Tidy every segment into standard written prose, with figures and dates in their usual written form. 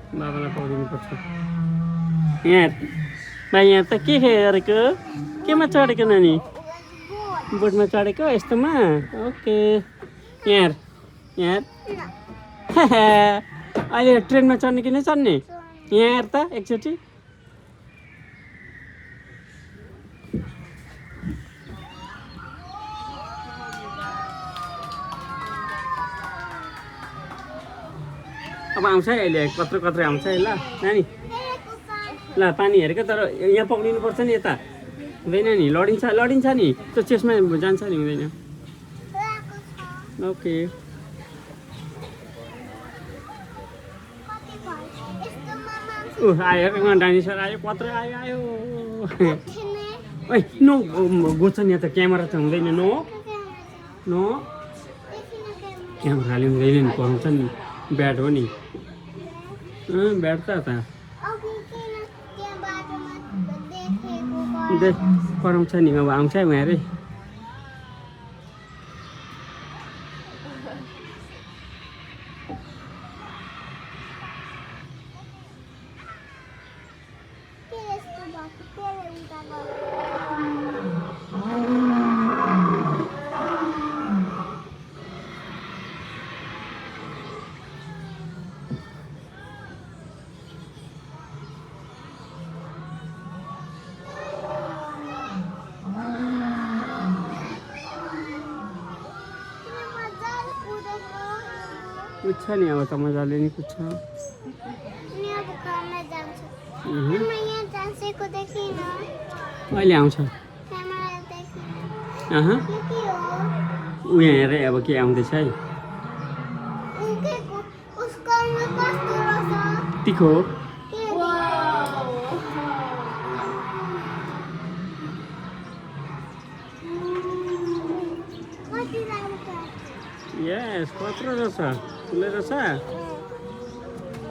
बाबालाई पाउदिनुपर्छ यहाँ भाइ यहाँ त के गरेको केमा चढेको नानी बोटमा चढेको यस्तोमा ओके यहाँ यहाँ अहिले ट्रेनमा चढ्ने कि नचढ्ने यहाँ हेर त एकचोटि अब आउँछ है अहिले कत्रो कत्रो आउँछ है ल नानी ल पानी हेरेको तर यहाँ पक्रिनुपर्छ नि यता हुँदैन नि लडिन्छ नि त्यो चेसमा जान्छ नि हुँदैन ओके आयो डाइनोसर आयो कत्रो आयो ओइ नो गोछ नि यहाँ त क्यामेरा त हुँदैन नो नो क्यामेराले हुँदैन नि कराउँछ नि ब्याड हो नि ब्याड त कराउँछ नि अब आउँछ है उहाँहरू कुछ नि अब त मजाले नि कुछ अहिले आउँछ ऊ यहाँ हेरे अब के आउँदैछ है तिखो यस कत्रो रहेछ ठुलो रहेछ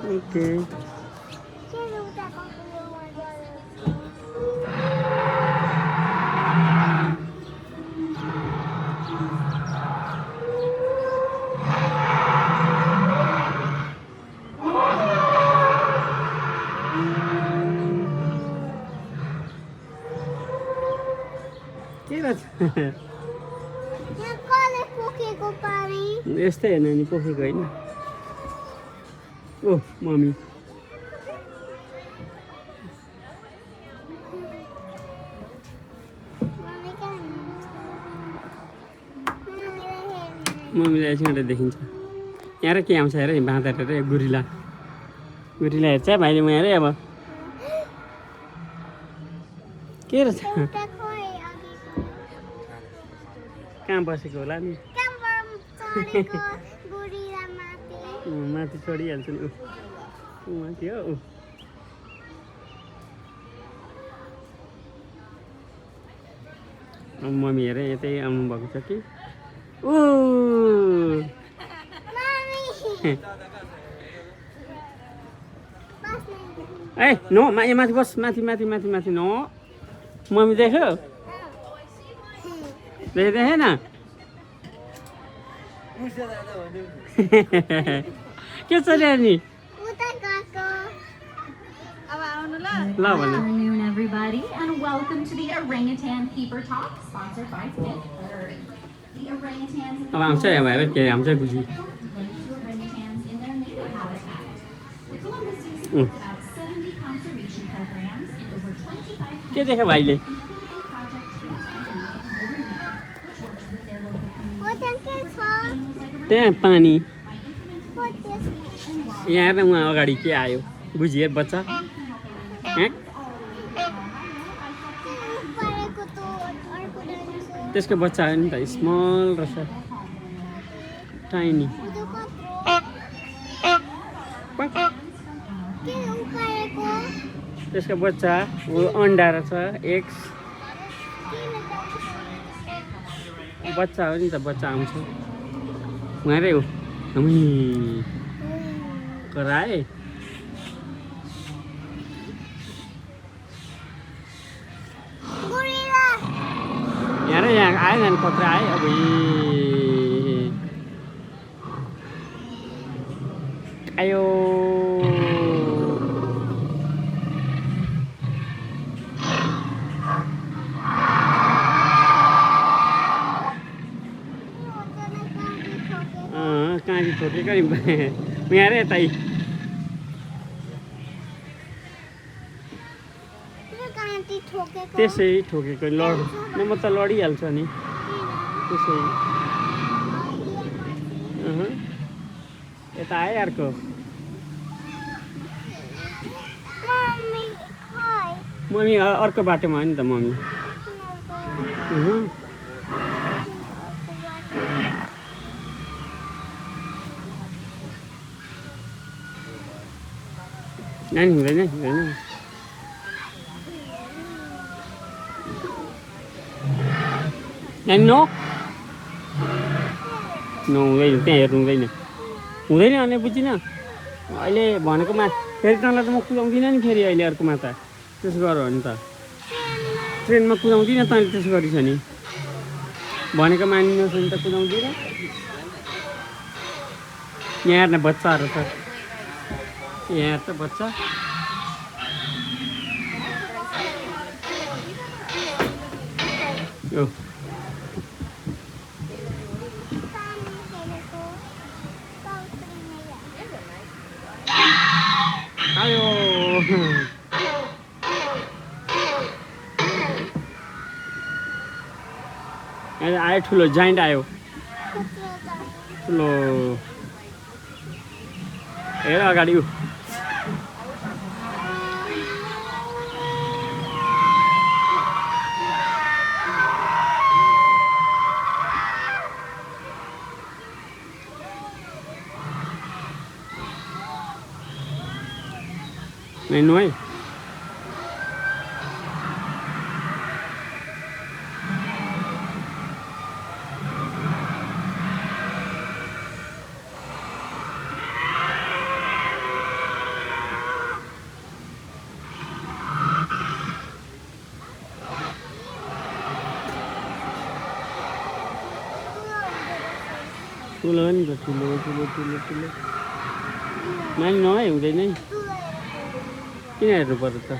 ओके के रहेछ यस्तै हेर्नु नि पोखेको होइन ओ मम्मी मम्मीलाई एकछिन देखिन्छ यहाँ र के आउँछ हेर बाँदर हेर गुरिला हेर्छ भाइले म हेरेँ अब के रहेछ कहाँ बसेको होला नि माथि चढिहाल्छ नि माथि हो मम्मी हेरेँ यतै आउनु भएको छ कि ए नो माथि बस माथि नो मम्मी देख्यो देखेन के चल्यो नि Good afternoon, everybody, and welcome to the Orangutan Keeper Talk, sponsored by Fifth Third. The orangutans अब आउँछ अब हेर के आउँछ बुझी orangutans in their native habitat. The Columbus Zoo supports about 70 conservation programs and over 25 के देख्यो भाइले projects to which works with their local त्यहाँ पानी यहाँ हेर्न उहाँ अगाडि के आयो बुझी हेर बच्चा त्यसको बच्चा हो नि त स्मल रहेछ टाइनी त्यसको बच्चा वो अन्डा रहेछ एग्स बच्चा हो नि त बच्चा आउँछ उहाँ रे हो कराए यहाँ आयो नि कत्रो आयो अब आयो ठोकेको नि यहाँ रे यतै त्यसै ठोकेको न म त लडिहाल्छ नि त्यसै यता आयो अर्को मम्मी अर्को बाटोमा हो नि त मम्मी नानी हुँदैन नानी नहुँदैन त्यहाँ हेर्नु हुँदैन अनि बुझिनँ अहिले भनेकोमा फेरि तँलाई त म कुदाउँदिनँ नि फेरि अहिले अर्कोमा त त्यसो गर भने त ट्रेनमा कुदाउँदिनँ तैँले त्यसो गरिस् नि भनेको मानिनुहोस् भने त कुदाउँदिनँ यहाँ हेर्ने बच्चाहरू छ यहाँ हेर्छ बच्चा ओ आयो आयो ठुलो जाइन्ट आयो ठुलो हेर अगाडि Nên nuôi Thu lớn rồi, thu lớn Nên nói udah nih Ini ada berita